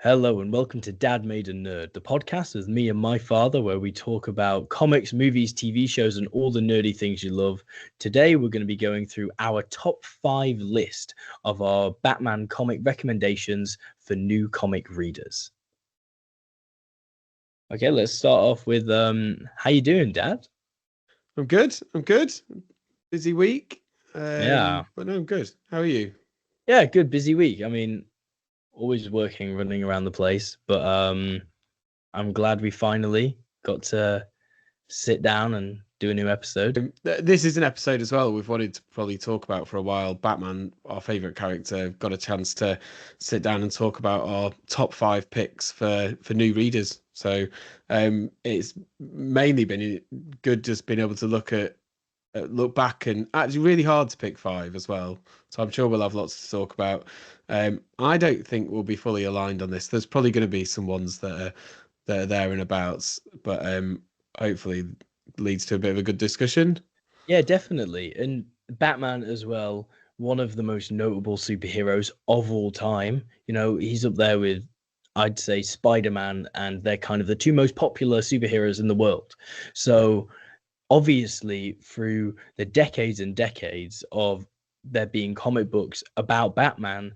Hello and welcome to Dad.Made.A.Nerd, the podcast with me and my father, where we talk about comics, movies, TV shows, and all the nerdy things you love. Today, we're going to be going through our top 5 list of our Batman comic recommendations for new comic readers. Okay, let's start off with how you doing, Dad? I'm good. Busy week. Yeah. But no, I'm good. How are you? Yeah, good, busy week. I mean, always working, running around the place, but I'm glad we finally got to sit down and do a new episode. This is an episode as well we've wanted to probably talk about for a while. Batman, our favorite character, got a chance to sit down and talk about our top 5 picks for new readers. So it's mainly been good just being able to look back, and actually really hard to pick 5 as well. So I'm sure we'll have lots to talk about. I don't think we'll be fully aligned on this. There's probably going to be some ones that are there and abouts, but hopefully leads to a bit of a good discussion. Yeah, definitely. And Batman as well, one of the most notable superheroes of all time. You know, he's up there with, I'd say, Spider-Man, and they're kind of the two most popular superheroes in the world. So obviously, through the decades and decades of there being comic books about Batman,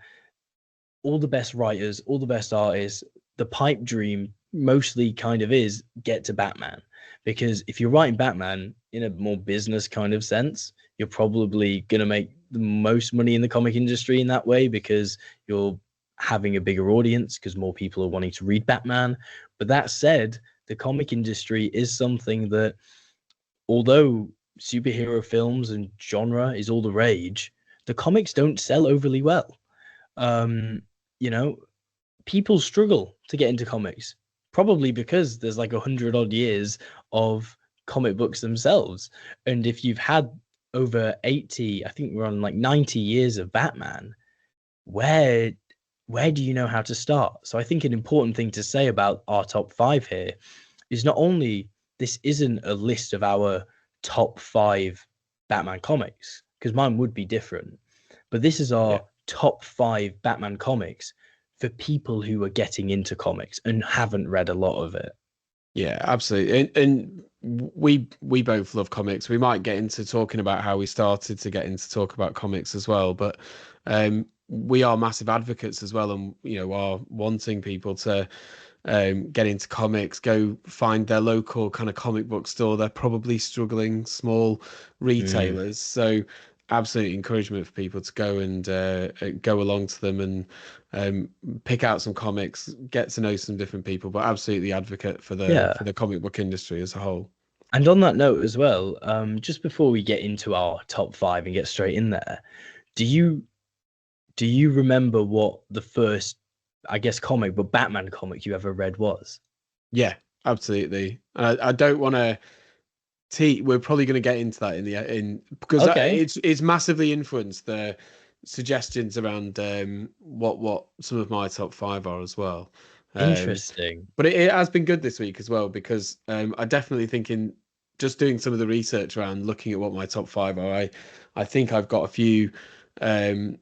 all the best writers, all the best artists, the pipe dream mostly kind of is get to Batman. Because if you're writing Batman in a more business kind of sense, you're probably going to make the most money in the comic industry in that way because you're having a bigger audience because more people are wanting to read Batman. But that said, the comic industry is something that, although superhero films and genre is all the rage, the comics don't sell overly well. Um, you know, people struggle to get into comics, probably because there's like 100 odd years of comic books themselves. And if you've had over 80, I think we're on like 90 years of Batman, where where do you know how to start? So I think an important thing to say about our top 5 here is not only this isn't a list of our top 5 Batman comics, because mine would be different, but this is Yeah. our top 5 Batman comics for people who are getting into comics and haven't read a lot of it. Yeah, absolutely. And we both love comics. We might get into talking about how we started to get into talk about comics as well, but we are massive advocates as well, and are wanting people to get into comics, go find their local kind of comic book store. They're probably struggling small Mm. retailers. So absolute encouragement for people to go and go along to them and pick out some comics, get to know some different people, but absolutely advocate for the Yeah. comic book industry as a whole. And on that note as well, just before we get into our top 5 and get straight in there, do you do you remember what the first, I guess, comic, but Batman comic you ever read was? Yeah, absolutely. I don't want to we're probably going to get into that in because Okay, it's massively influenced the suggestions around what some of my top 5 are as well. Um, interesting. but it has been good this week as well because I definitely think in just doing some of the research around looking at what my top 5 are, I think I've got a few. I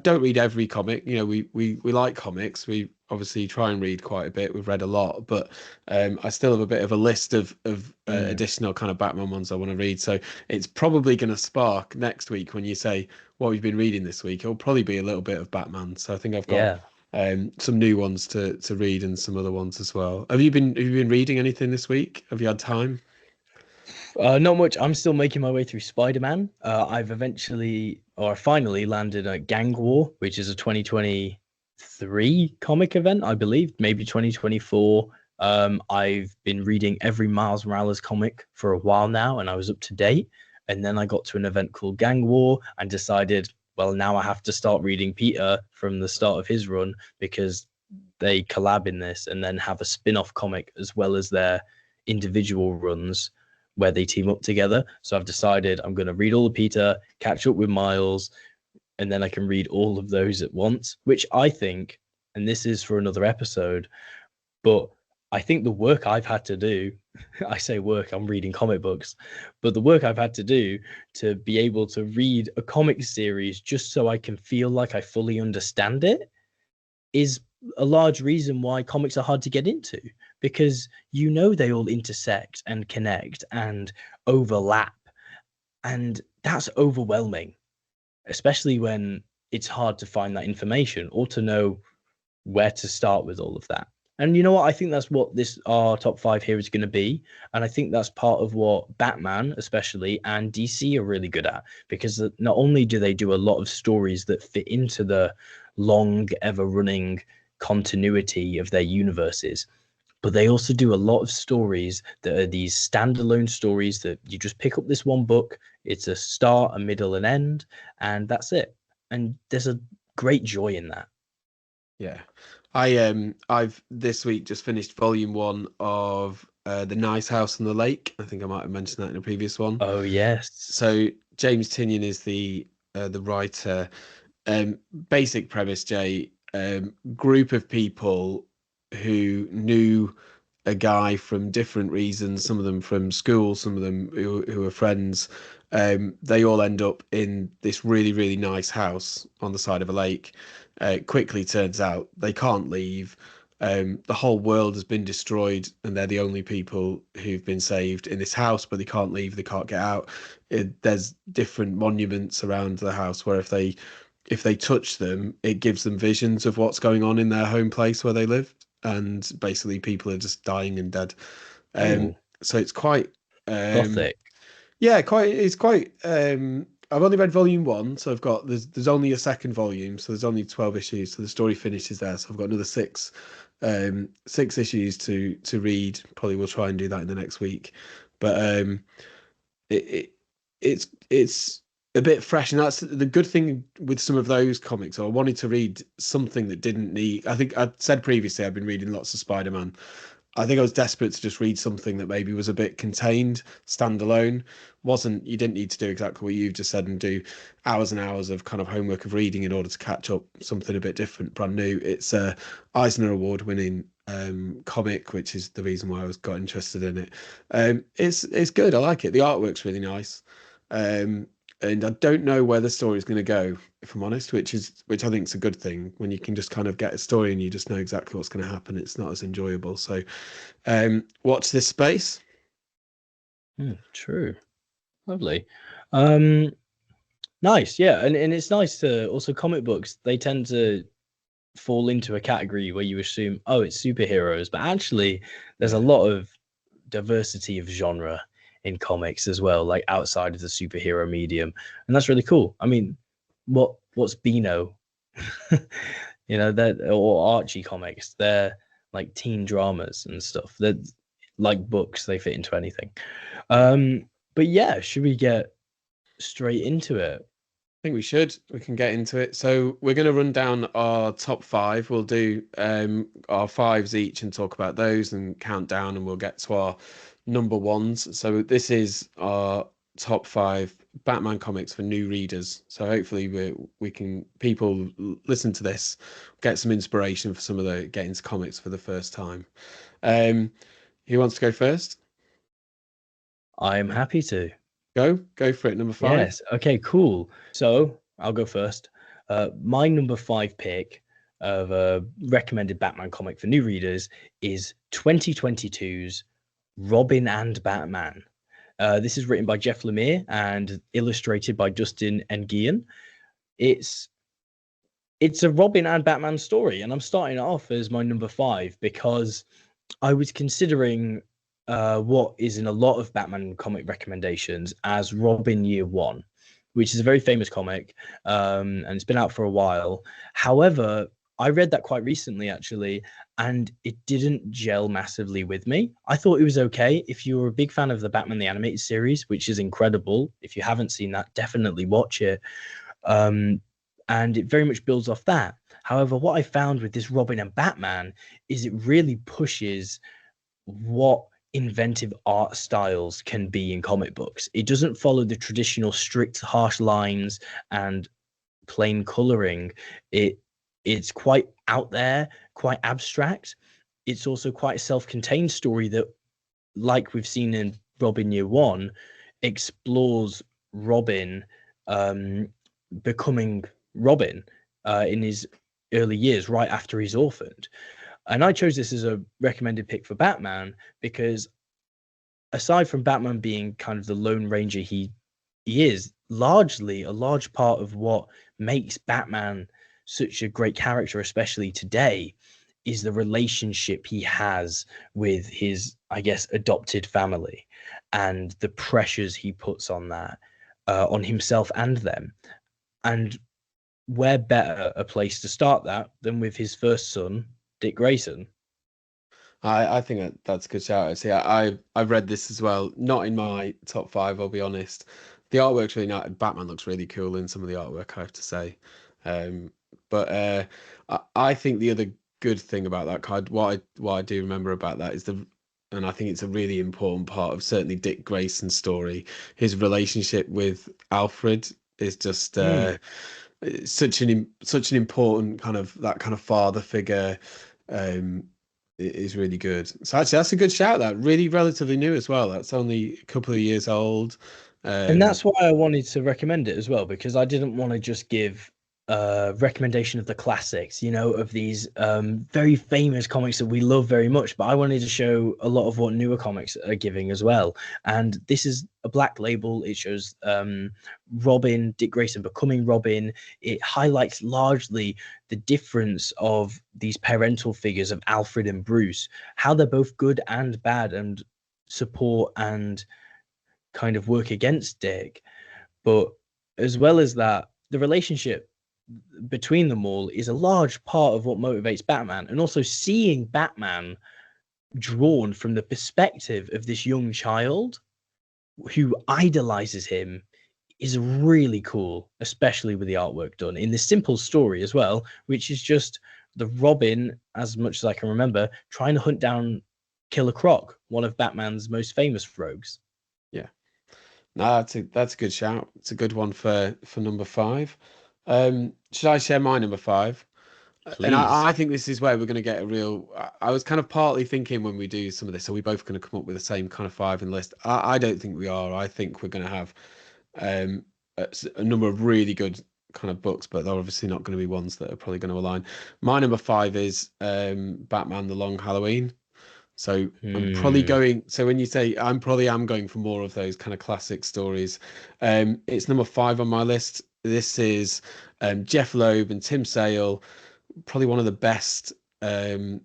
don't read every comic. We like comics. We obviously try and read quite a bit. We've read a lot, but I still have a bit of a list of Mm, additional kind of Batman ones I want to read. So it's probably going to spark next week when you say what we've been reading this week. It'll probably be a little bit of Batman. So I think I've got yeah. some new ones to read and some other ones as well. Have you been reading anything this week? Have you had time? Not much. I'm still making my way through Spider-Man. I've eventually, or finally, landed at Gang War, which is a 2023 comic event, I believe, maybe 2024. I've been reading every Miles Morales comic for a while now, and I was up to date. And then I got to an event called Gang War and decided, well, now I have to start reading Peter from the start of his run because they collab in this and then have a spin-off comic as well as their individual runs where they team up together. So I've decided I'm going to read all of Peter, catch up with Miles, and then I can read all of those at once, which I think, and this is for another episode, but I think the work I've had to do, I say work, I'm reading comic books, but the work I've had to do to be able to read a comic series just so I can feel like I fully understand it is a large reason why comics are hard to get into, because you know they all intersect and connect and overlap, and that's overwhelming, especially when it's hard to find that information or to know where to start with all of that. And you know what? I think that's what this our top five here is going to be. And I think that's part of what Batman, especially, and DC are really good at, because not only do they do a lot of stories that fit into the long, ever running continuity of their universes, but they also do a lot of stories that are these standalone stories that you just pick up this one book. It's a start, a middle, and end, and that's it. And there's a great joy in that. Yeah. I've this week just finished volume one of The Nice House on the Lake. I think I might have mentioned that in a previous one. Oh yes. So James Tynion is the writer. Basic premise, Jay. Group of people who knew a guy from different reasons, some of them from school, some of them who are friends. They all end up in this really, really nice house on the side of a lake. It quickly turns out they can't leave. The whole world has been destroyed, and they're the only people who've been saved in this house, but they can't leave, they can't get out. There's different monuments around the house where if they touch them, it gives them visions of what's going on in their home place where they live, and basically people are just dying and dead. Um, Oh, so it's quite, um, gothic. yeah, quite. It's quite. I've only read volume one, so I've got there's only a second volume, so there's only 12 issues, so the story finishes there. So I've got another six issues to read. Probably will try and do that in the next week, but it, it it's a bit fresh, and that's the good thing with some of those comics. I wanted to read something that didn't need. I think I said previously I've been reading lots of Spider-Man. I think I was desperate to just read something that maybe was a bit contained, standalone. Wasn't You didn't need to do exactly what you've just said and do hours and hours of kind of homework of reading in order to catch up something a bit different, brand new. It's a Eisner Award winning comic, which is the reason why I was got interested in it. It's good. I like it. The artwork's really nice. Um, and I don't know where the story is going to go, if I'm honest, which I think is a good thing. When you can just kind of get a story and you just know exactly what's going to happen, it's not as enjoyable. So, watch this space. True. Lovely. Um, nice. Yeah. And it's nice to also comic books. They tend to fall into a category where you assume, oh, it's superheroes, but actually there's a Yeah, lot of diversity of genre in comics as well, like outside of the superhero medium. And that's really cool. I mean, what's Beano? That, or Archie comics, they're like teen dramas and stuff. They're like books, they fit into anything. yeah. But yeah, should we get straight into it? I think we should. We can get into it. So we're going to run down our top five. We'll do our fives each and talk about those and count down, and we'll get to our number ones. So this is our top five Batman comics for new readers. So hopefully we can people listen to this, get some inspiration for some of the get into comics for the first time. Um, who wants to go first? I'm happy to. Go for it. Number five. Yes. Okay, cool. So I'll go first. My number five pick of a recommended Batman comic for new readers is 2022's Robin and Batman. This is written by Jeff Lemire and illustrated by Dustin Nguyen. It's it's a Robin and Batman story, and I'm starting it off as my number five because I was considering what is in a lot of Batman comic recommendations as Robin Year One, which is a very famous comic, and it's been out for a while. However, I read that quite recently, actually, and it didn't gel massively with me. I thought it was okay. If you're a big fan of the Batman the Animated Series, which is incredible, if you haven't seen that, definitely watch it. Um, and it very much builds off that. However, what I found with this Robin and Batman is it really pushes what inventive art styles can be in comic books. It doesn't follow the traditional strict harsh lines and plain coloring. It's quite out there, quite abstract. It's also quite a self-contained story that, like we've seen in Robin Year One, explores Robin becoming Robin in his early years, right after he's orphaned. And I chose this as a recommended pick for Batman because aside from Batman being kind of the Lone Ranger he is, largely a large part of what makes Batman such a great character, especially today, is the relationship he has with his, I guess, adopted family and the pressures he puts on that, on himself and them. And where better a place to start that than with his first son, Dick Grayson? I think that's a good shout. See, I've read this as well. Not in my top five, I'll be honest. The artwork's really nice. Batman looks really cool in some of the artwork, I have to say. Um, but I think the other good thing about that card, what I do remember about that is and I think it's a really important part of certainly Dick Grayson's story. His relationship with Alfred is just Mm. such an important kind of that kind of father figure. Um, is really good. So actually, that's a good shout. That really relatively new as well. That's only a couple of years old. And Um, that's why I wanted to recommend it as well, because I didn't want to just give a recommendation of the classics, you know, of these very famous comics that we love very much, but I wanted to show a lot of what newer comics are giving as well. And this is a black label. It shows Robin, Dick Grayson becoming Robin. It highlights largely the difference of these parental figures of Alfred and Bruce, how they're both good and bad and support and kind of work against Dick. But as well as that, the relationship between them all is a large part of what motivates Batman. And also seeing Batman drawn from the perspective of this young child who idolizes him is really cool, especially with the artwork done in this simple story as well, which is just the Robin, as much as I can remember, trying to hunt down Killer Croc, one of Batman's most famous rogues. yeah, no, that's a good shout. It's a good one for number five. Should I share my number five? And Please. I think this is where we're going to get a real. I was kind of partly thinking when we do some of this, are we both going to come up with the same kind of five in the list? I don't think we are. I think we're going to have um, a number of really good kind of books, but they're obviously not going to be ones that are probably going to align. My number five is Batman: The Long Halloween. So I'm probably Hmm. going. So when you say I'm probably am going for more of those kind of classic stories. It's number five on my list. This is Jeff Loeb and Tim Sale, probably one of the best kind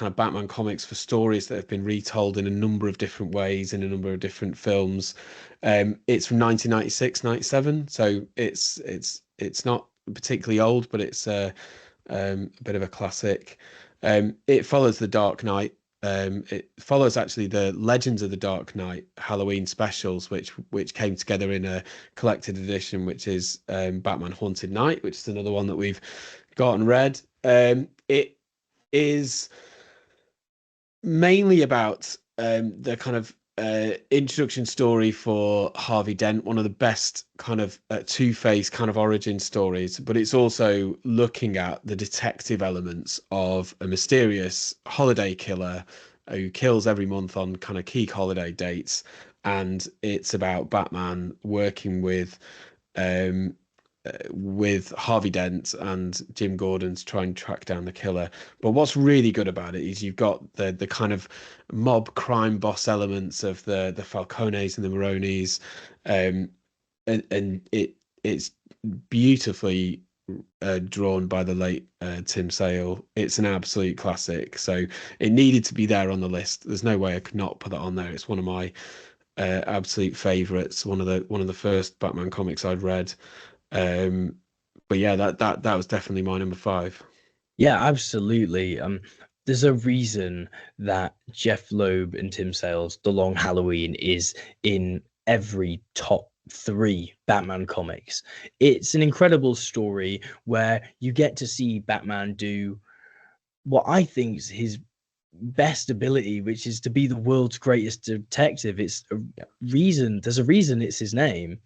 of Batman comics for stories that have been retold in a number of different ways in a number of different films. It's from 1996, 97, so it's not particularly old, but it's a bit of a classic. It follows The Dark Knight. It follows actually the Legends of the Dark Knight Halloween specials, which came together in a collected edition, which is Batman Haunted Night, which is another one that we've got and read. It is mainly about the kind of introduction story for Harvey Dent, one of the best kind of Two-Face kind of origin stories, but it's also looking at the detective elements of a mysterious holiday killer who kills every month on kind of key holiday dates. And it's about Batman working um, with Harvey Dent and Jim Gordon to try and track down the killer. But what's really good about it is you've got the kind of mob crime boss elements of the Falcones and the Maronis, and it's beautifully drawn by the late Tim Sale. It's an absolute classic, so it needed to be there on the list. There's no way I could not put that on there. It's one of my absolute favorites. One of the first Batman comics I'd read. Um, but yeah, that was definitely my number five. Yeah, absolutely. There's a reason that Jeff Loeb and Tim Sale's The Long Halloween is in every top three Batman comics. It's an incredible story where you get to see Batman do what I think is his best ability, which is to be the world's greatest detective. It's a Yeah. reason, there's a reason it's his name.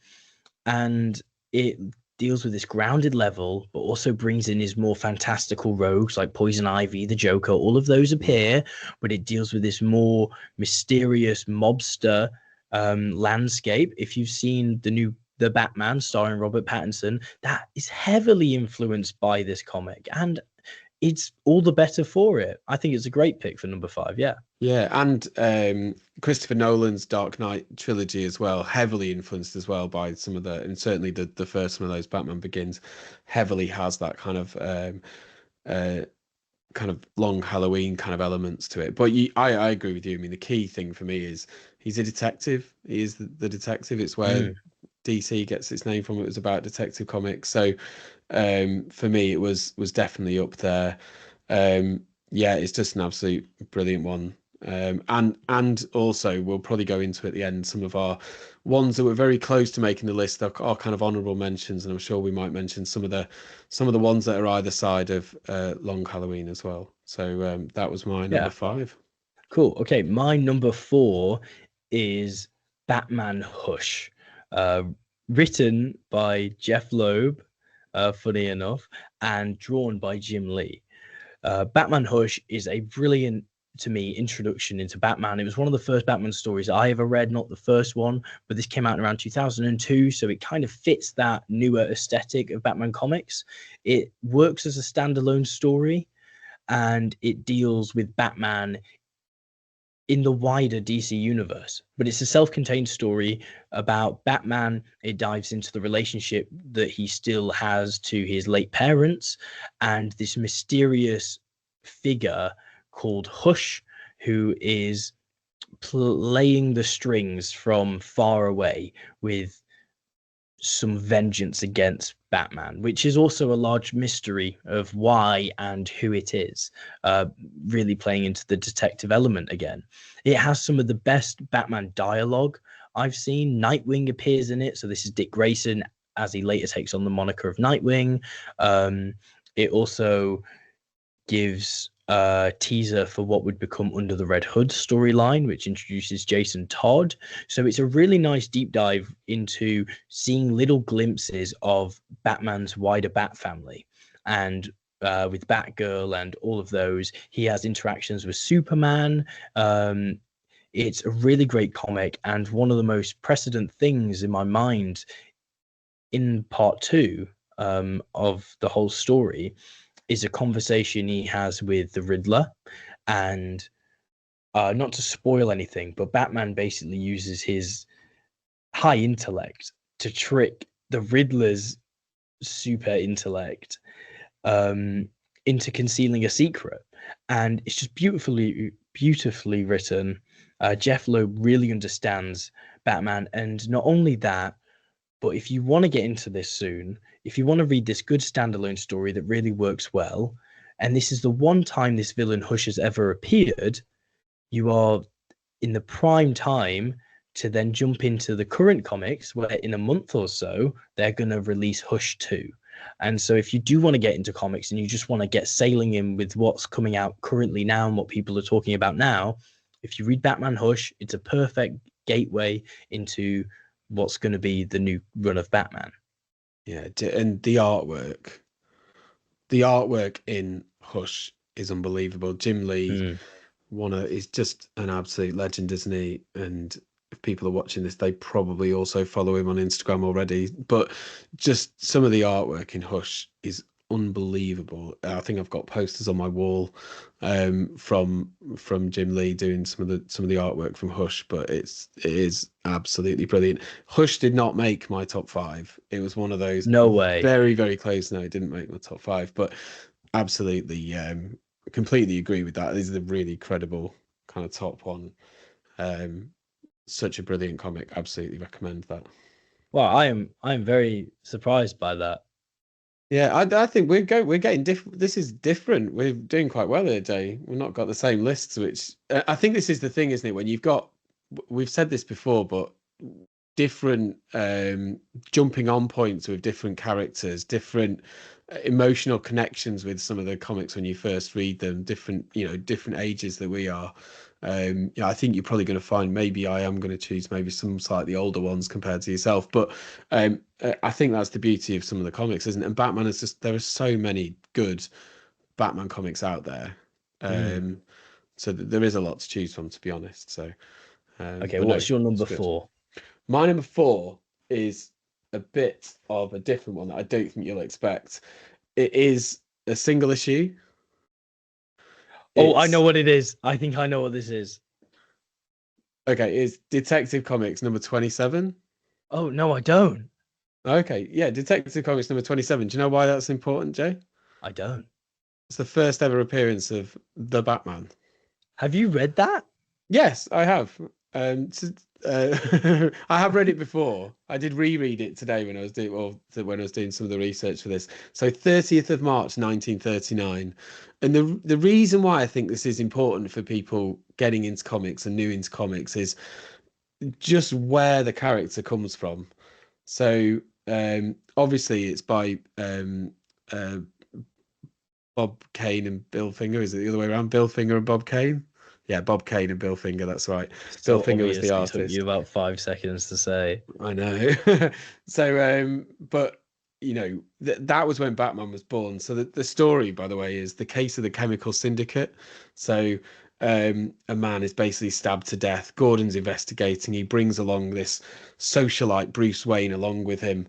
And it deals with this grounded level, but also brings in his more fantastical rogues like Poison Ivy, the Joker. All of those appear, but it deals with this more mysterious mobster landscape. If you've seen the Batman starring Robert Pattinson, that is heavily influenced by this comic. And it's all the better for it. I think it's a great pick for number 5. Yeah. Yeah, and Christopher Nolan's Dark Knight trilogy as well, heavily influenced as well by some of the, and certainly the first one of those, Batman Begins, heavily has that uh, kind of long Halloween kind of elements to it. But I agree with you. I mean, the key thing for me is he's a detective. He is the detective. It's where Mm. DC gets its name from. It was about detective comics. So for me, it was definitely up there. Yeah, it's just an absolute brilliant one. And also we'll probably go into at the end some of our ones that were very close to making the list are kind of honorable mentions, and I'm sure we might mention some of the ones that are either side of Long Halloween as well. So that was my number Yeah. 5. Cool. Okay, my number 4 is Batman Hush, uh, written by Jeff Loeb, funny enough, and drawn by Jim Lee. Batman Hush is a brilliant, to me, introduction into Batman. It was one of the first Batman stories I ever read, not the first one, but this came out around 2002, so it kind of fits that newer aesthetic of Batman comics. It works as a standalone story, and it deals with Batman in the wider DC universe. But it's a self contained story about Batman. It dives into the relationship that he still has to his late parents and this mysterious figure called Hush, who is playing the strings from far away with some vengeance against Batman, which is also a large mystery of why and who it is, really playing into the detective element again. It has some of the best Batman dialogue I've seen. Nightwing appears in it, so this is Dick Grayson as he later takes on the moniker of Nightwing. It also gives a teaser for what would become Under the Red Hood storyline, which introduces Jason Todd. So it's a really nice deep dive into seeing little glimpses of Batman's wider Bat family. And with Batgirl and all of those, he has interactions with Superman. It's a really great comic, and one of the most precedent things in my mind in part 2 of the whole story is a conversation he has with the Riddler. And not to spoil anything, but Batman basically uses his high intellect to trick the Riddler's super intellect um, into concealing a secret. And it's just beautifully written. Jeff Loeb really understands Batman. And not only that, but if you want to get into this soon, if you want to read this good standalone story that really works well, and this is the one time this villain Hush has ever appeared, you are in the prime time to then jump into the current comics where in a month or so they're going to release Hush 2. And so if you do want to get into comics and you just want to get sailing in with what's coming out currently now and what people are talking about now, if you read Batman Hush, it's a perfect gateway into what's going to be the new run of Batman. Yeah, and the artwork in Hush is unbelievable. Jim Lee, Mm. is just an absolute legend, isn't he? And if people are watching this, they probably also follow him on Instagram already. But just some of the artwork in Hush is unbelievable. I think I've got posters on my wall from Jim Lee doing some of the artwork from Hush, but it is absolutely brilliant. Hush did not make my top 5. It was one of those No way. very, very close. No, it didn't make my top 5, but absolutely completely agree with that. This is a really credible kind of top one. Um, Such a brilliant comic. Absolutely recommend that. Well, I am very surprised by that. Yeah, I think we're getting different. This is different. We're doing quite well here, Jay. We've not got the same lists, which I think this is the thing, isn't it? When you've got, we've said this before, but different jumping on points with different characters, different emotional connections with some of the comics when you first read them, different ages that we are. I think you're probably going to find maybe I am going to choose maybe some slightly older ones compared to yourself, but I think that's the beauty of some of the comics, isn't it? And Batman is just, there are so many good Batman comics out there. Mm. So there is a lot to choose from, to be honest. So, Okay, but no, what's your it's number good. 4? My number 4 is a bit of a different one that I don't think you'll expect. It is a single issue. Oh, I know It's what it is. I think I know what this is. okay. It's Detective Comics number 27. Oh, no, I don't. Okay, yeah, Detective Comics number 27. Do you know why that's important, Jay? I don't. It's the first ever appearance of the Batman. Have you read that? Yes, I have. I have read it before. I did reread it today when I was doing, when I was doing some of the research for this. So 30th of March, 1939. And the reason why I think this is important for people getting into comics and new into comics is just where the character comes from. So obviously it's by uh, Bob Kane and Bill Finger. Is it the other way around? Bill Finger and Bob Kane? Yeah, Bob Kane and Bill Finger. That's right. Bill So Finger was the obvious. It took you artist. about 5 seconds to say. I know. So, but that was when Batman was born. So the story, by the way, is the case of the chemical syndicate. So, a man is basically stabbed to death. Gordon's investigating. He brings along this socialite, Bruce Wayne, along with him.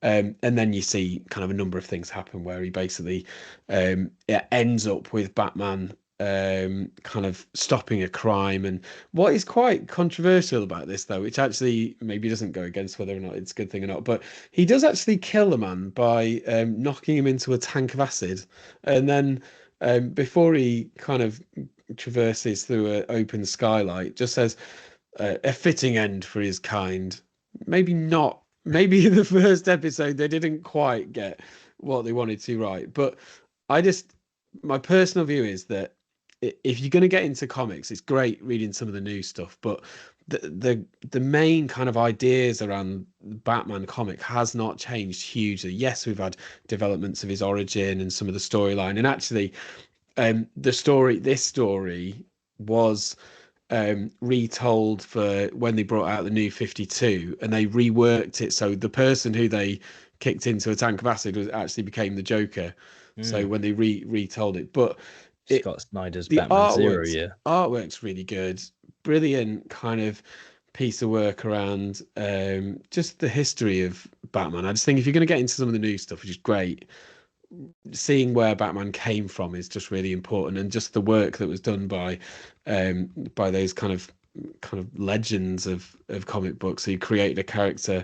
And then you see kind of a number of things happen where he basically it ends up with Batman kind of stopping a crime. And what is quite controversial about this, though, which actually maybe doesn't go against whether or not it's a good thing or not, but he does actually kill a man by knocking him into a tank of acid. And then before he kind of traverses through an open skylight, just says, a fitting end for his kind. Maybe not. Maybe in the first episode they didn't quite get what they wanted to right, but I just my personal view is that if you're going to get into comics, it's great reading some of the new stuff, but the main kind of ideas around Batman comic has not changed hugely. Yes, we've had developments of his origin and some of the storyline, and actually, this story was retold for when they brought out the new 52, and they reworked it so the person who they kicked into a tank of acid was actually became the Joker. So Mm. when they retold it, but Scott Snyder's the Batman Zero Year. artwork's really good, brilliant kind of piece of work around just the history of Batman. I just think if you're going to get into some of the new stuff, which is great, seeing where Batman came from is just really important, and just the work that was done by those kind of legends of comic books who created a character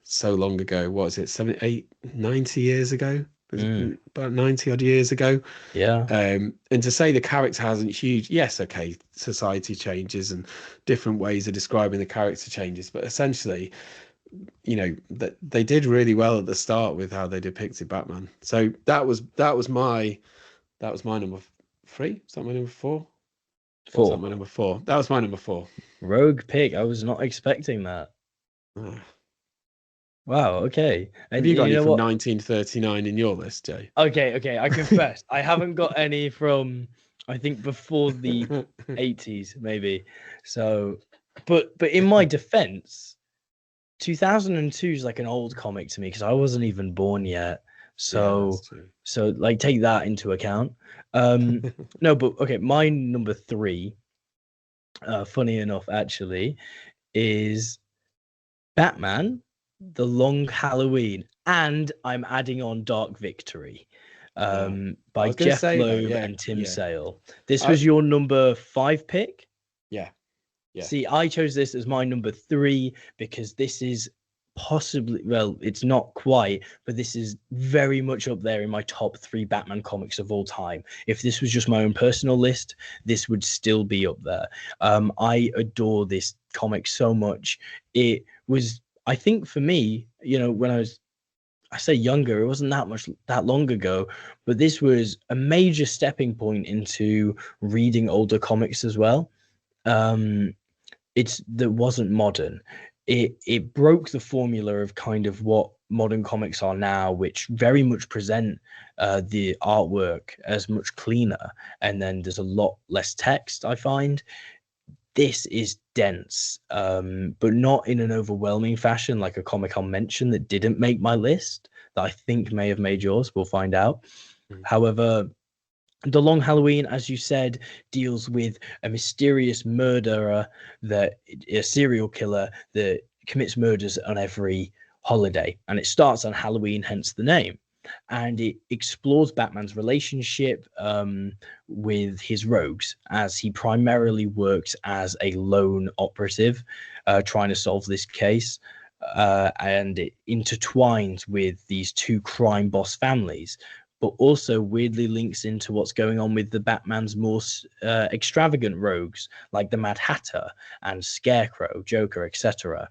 so long ago. What is it, 78, 90 years ago? Was Mm. it about 90 odd years ago? Yeah. And to say the character hasn't huge, yes, okay, society changes and different ways of describing the character changes, but essentially, that they did really well at the start with how they depicted Batman. So that was my number three. Is that my number four? Or was that 4. my number four? That was my number four. Rogue pick. I was not expecting that. Ah. Wow. Okay. Have And you got you any know from what? 1939 in your list, Jay? Okay. I confess, I haven't got any from, I think, before the 80s, maybe. So, but in my defense, 2002 is like an old comic to me because I wasn't even born yet. Yeah, that's So, true. like take that into account. No, but okay, my number 3, funny enough, actually, is Batman, The Long Halloween, and I'm adding on Dark Victory, Ah, I by was going to Jeff say that. Loeb Yeah, and Tim yeah, Sale. This I, was your number 5 pick. yeah, yeah. See, I chose this as my number 3 because this is possibly, well, it's not quite, but this is very much up there in my top 3 Batman comics of all time. If this was just my own personal list, this would still be up there. I adore this comic so much. It was, I think, for me, when I say younger, it wasn't that long ago, but this was a major stepping point into reading older comics as well. Um, it's that wasn't modern. It broke the formula of kind of what modern comics are now, which very much present the artwork as much cleaner, and then there's a lot less text. I find this is dense, but not in an overwhelming fashion, like a comic I'll mention that didn't make my list that I think may have made yours. We'll find out. Mm. However, the Long Halloween, as you said, deals with a mysterious murderer, a serial killer that commits murders on every holiday, and it starts on Halloween, hence the name. and it explores Batman's relationship with his rogues, as he primarily works as a lone operative trying to solve this case. And it intertwines with these two crime boss families, but also weirdly links into what's going on with the Batman's more extravagant rogues, like the Mad Hatter and Scarecrow, Joker, etc.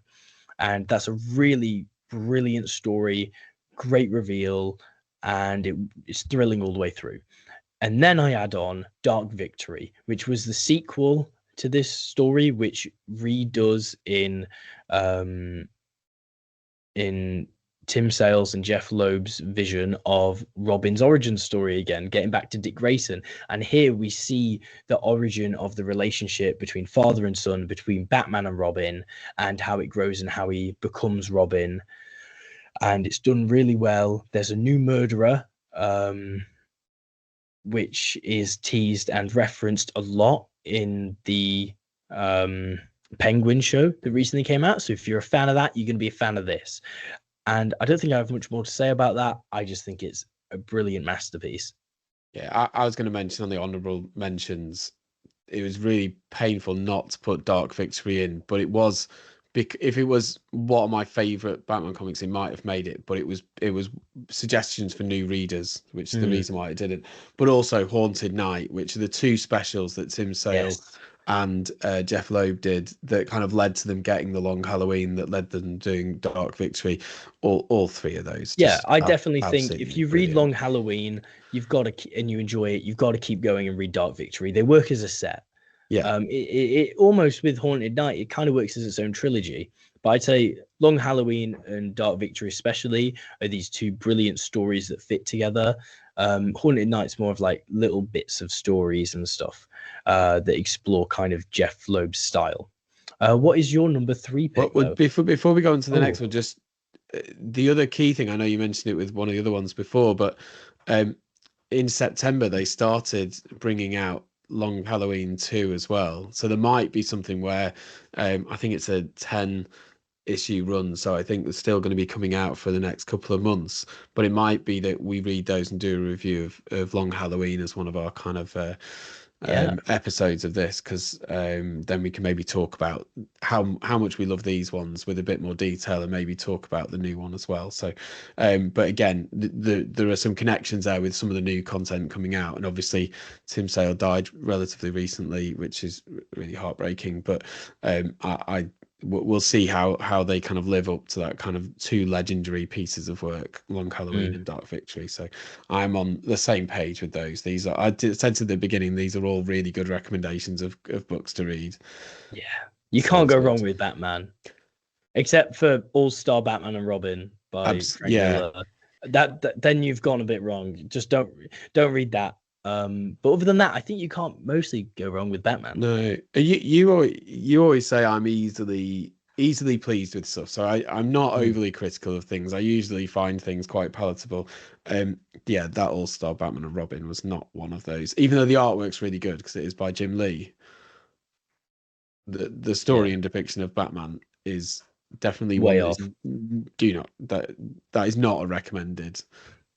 And that's a really brilliant story, great reveal, and it's thrilling all the way through. And then I add on Dark Victory, which was the sequel to this story, which redoes um, in Tim Sale's and Jeff Loeb's vision of Robin's origin story again, getting back to Dick Grayson. And here we see the origin of the relationship between father and son, between Batman and Robin, and how it grows and how he becomes Robin. And it's done really well. There's a new murderer, which is teased and referenced a lot in the Penguin show that recently came out. So if you're a fan of that, you're going to be a fan of this. And I don't think I have much more to say about that. I just think it's a brilliant masterpiece. Yeah, I was going to mention on the honorable mentions, it was really painful not to put Dark Victory in, but it was, if it was one of my favorite Batman comics, it might have made it, but it was suggestions for new readers, which is the reason why it didn't. But also Haunted Night, which are the two specials that Tim Sale and Jeff Loeb did, that kind of led to them getting the Long Halloween, that led them doing Dark Victory. All three of those. Yeah, I definitely think if you read brilliant. Long Halloween, you've got to, and you enjoy it, you've got to keep going and read Dark Victory. They work as a set. Yeah. It almost, with Haunted Night, it kind of works as its own trilogy. But I'd say Long Halloween and Dark Victory especially are these two brilliant stories that fit together. Haunted Night's more of like little bits of stories and stuff that explore kind of Jeff Loeb's style. What is your number 3 pick? Well, before we go on to the next one, just the other key thing, I know you mentioned it with one of the other ones before, but in September they started bringing out Long Halloween 2 as well. So there might be something where I think it's a 10 issue run, so I think they're still going to be coming out for the next couple of months, but it might be that we read those and do a review of Long Halloween as one of our kind of episodes of this, because then we can maybe talk about how much we love these ones with a bit more detail, and maybe talk about the new one as well. So but again, there are some connections there with some of the new content coming out, and obviously Tim Sale died relatively recently, which is really heartbreaking, but we'll see how they kind of live up to that kind of two legendary pieces of work, Long Halloween and Dark Victory. So I'm on the same page with those. These are, I said at the beginning, these are all really good recommendations of books to read. Yeah, you can't go wrong with Batman, except for All-Star Batman and Robin by Frank Miller. That then you've gone a bit wrong. Just don't read that. But other than that, I think you can't mostly go wrong with Batman. No, you always say I'm easily pleased with stuff, so I'm not overly critical of things. I usually find things quite palatable. Yeah, that All-Star Batman and Robin was not one of those, even though the artwork's really good because it is by Jim Lee. The story and depiction of Batman is definitely way one off. That is not a recommended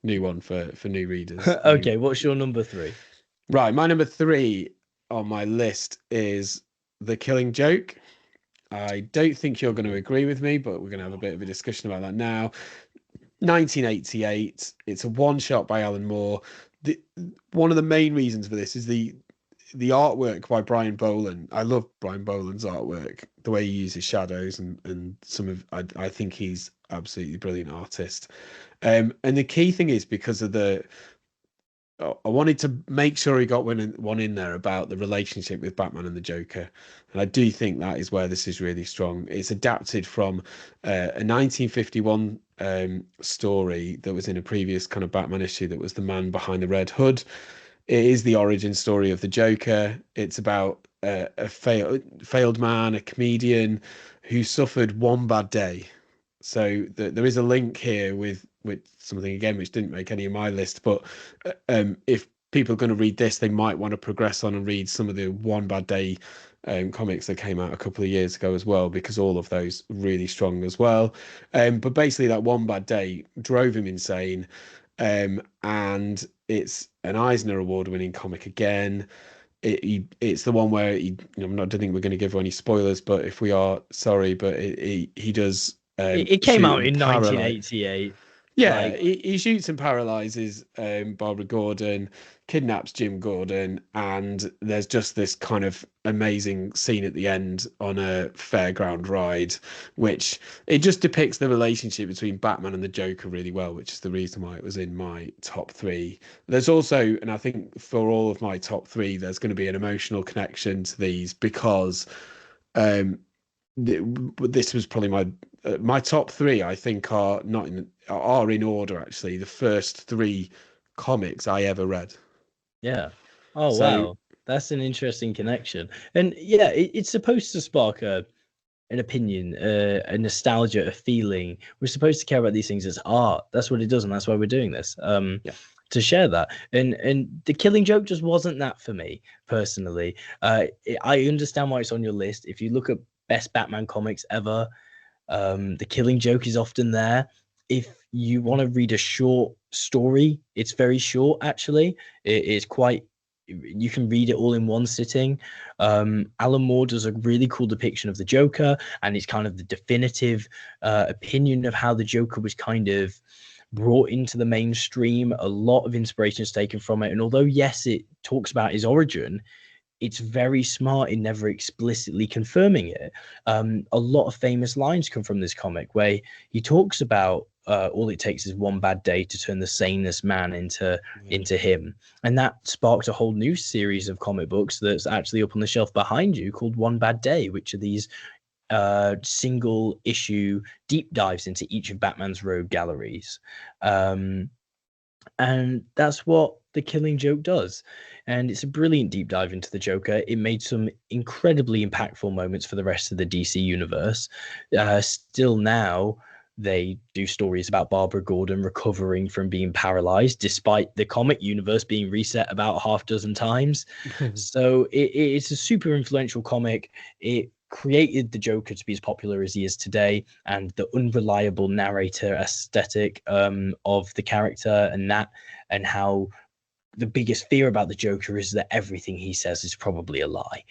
new one for new readers. Okay, what's your number 3? Right, my number 3 on my list is The Killing Joke. I don't think you're going to agree with me, but we're going to have a bit of a discussion about that now. 1988. It's a one-shot by Alan Moore. One of the main reasons for this is the artwork by Brian Boland. I love Brian Boland's artwork, the way he uses shadows and some of. I think he's absolutely brilliant artist. And the key thing is because of I wanted to make sure he got one in there about the relationship with Batman and the Joker. And I do think that is where this is really strong. It's adapted from a 1951 story that was in a previous kind of Batman issue that was The Man Behind the Red Hood. It is the origin story of the Joker. It's about a failed man, a comedian who suffered one bad day. So there is a link here with something, again, which didn't make any of my list, but if people are going to read this, they might want to progress on and read some of the One Bad Day comics that came out a couple of years ago as well, because all of those really strong as well. But basically that one bad day drove him insane. and it's an Eisner Award-winning comic again. It's the one where I'm not. I don't think we're going to give any spoilers, but if we are, sorry, but he does It came shoot out and in paralyze. 1988. Yeah, Like, he shoots and paralyzes Barbara Gordon, kidnaps Jim Gordon, and there's just this kind of amazing scene at the end on a fairground ride, which it just depicts the relationship between Batman and the Joker really well, which is the reason why it was in my top three. There's also, and I think for all of my top three, there's going to be an emotional connection to these because um, this was probably my top three. I think are in order actually. The first three comics I ever read. yeah. Oh, So wow. That's an interesting connection. And yeah, it's supposed to spark an opinion, a nostalgia, a feeling. We're supposed to care about these things as art. That's what it does, and that's why we're doing this. yeah, To share that. And the Killing Joke just wasn't that for me personally. I understand why it's on your list. If you look at best Batman comics ever, the Killing Joke is often there. If you want to read a short story, it's very short actually. It's quite, you can read it all in one sitting. Alan Moore does a really cool depiction of the Joker, and it's kind of the definitive opinion of how the Joker was kind of brought into the mainstream. A lot of inspiration is taken from it, and although yes, it talks about his origin, it's very smart in never explicitly confirming it. A lot of famous lines come from this comic where he talks about all it takes is one bad day to turn the sanest man into him, and that sparked a whole new series of comic books that's actually up on the shelf behind you called One Bad Day, which are these single issue deep dives into each of Batman's rogue galleries. And that's what the Killing Joke does. And it's a brilliant deep dive into the Joker. It made some incredibly impactful moments for the rest of the DC universe. Still now, they do stories about Barbara Gordon recovering from being paralyzed, despite the comic universe being reset about half dozen times. So it's a super influential comic. It created the Joker to be as popular as he is today, and the unreliable narrator aesthetic of the character, and how the biggest fear about the Joker is that everything he says is probably a lie.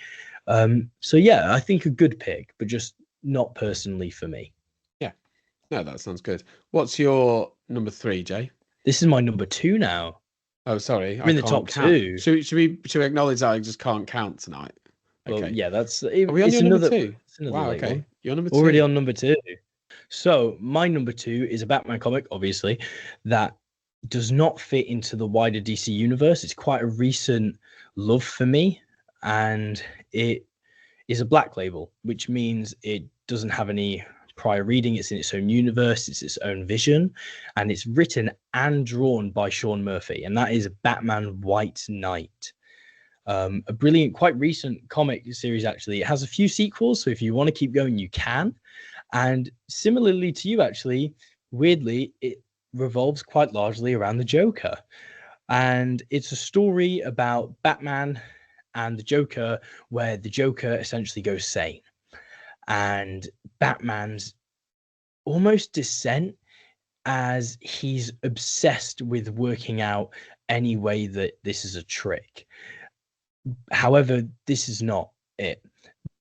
So yeah, I think a good pick, but just not personally for me. yeah, no, that sounds good. What's your number three, Jay? This is my number two now. Oh, sorry, We're I in the can't top count. two. Should we acknowledge that I just can't count tonight? Well, Okay. yeah, Are we on it's your number another two? it's another Wow, late okay. one. You're number Already two. on number two. So my number two is a Batman comic, obviously, that does not fit into the wider DC universe. It's quite a recent love for me, and it is a black label, which means it doesn't have any prior reading. It's in its own universe, it's its own vision, and it's written and drawn by Sean Murphy, and that is Batman White Knight. A brilliant, quite recent comic series, actually. It has a few sequels, so if you want to keep going, you can. And similarly to you, actually, weirdly, it revolves quite largely around the Joker. And it's a story about Batman and the Joker, where the Joker essentially goes sane. And Batman's almost descent, as he's obsessed with working out any way that this is a trick. However, this is not it.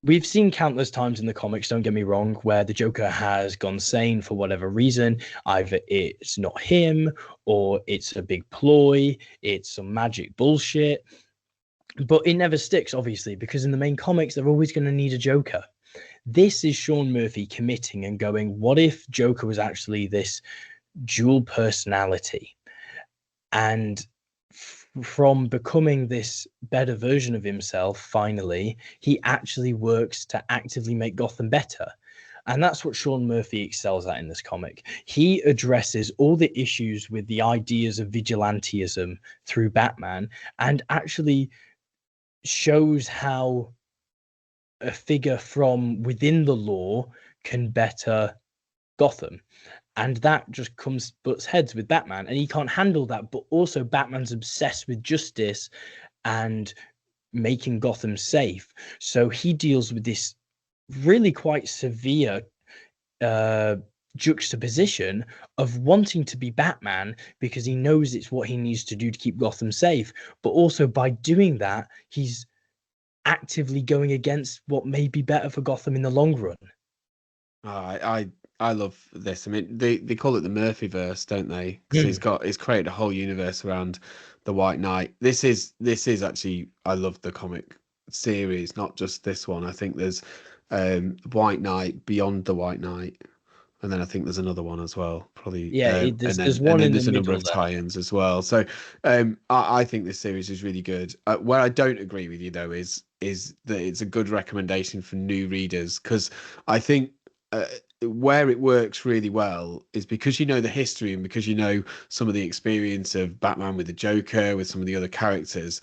We've seen countless times in the comics, don't get me wrong, where the Joker has gone sane for whatever reason. Either it's not him, or it's a big ploy, it's some magic bullshit. But it never sticks, obviously, because in the main comics, they're always going to need a Joker. This is Sean Murphy committing and going, what if Joker was actually this dual personality? And from becoming this better version of himself, finally, he actually works to actively make Gotham better. And that's what Sean Murphy excels at in this comic. He addresses all the issues with the ideas of vigilantism through Batman, and actually shows how a figure from within the law can better Gotham. And that just butts heads with Batman, and he can't handle that. But also, Batman's obsessed with justice and making Gotham safe. So he deals with this really quite severe uh, juxtaposition of wanting to be Batman because he knows it's what he needs to do to keep Gotham safe, but also by doing that, he's actively going against what may be better for Gotham in the long run. I love this. I mean, they call it the Murphyverse, don't they? Because Mm. it's created a whole universe around the White Knight. This is actually, I love the comic series, not just this one. I think there's White Knight, Beyond the White Knight, and then I think there's another one as well, probably. Yeah, And there's then one in the there's a number middle of there. tie-ins as well. So I think this series is really good. Where I don't agree with you though is that it's a good recommendation for new readers, because I think where it works really well is because you know the history and because you know some of the experience of Batman with the Joker, with some of the other characters,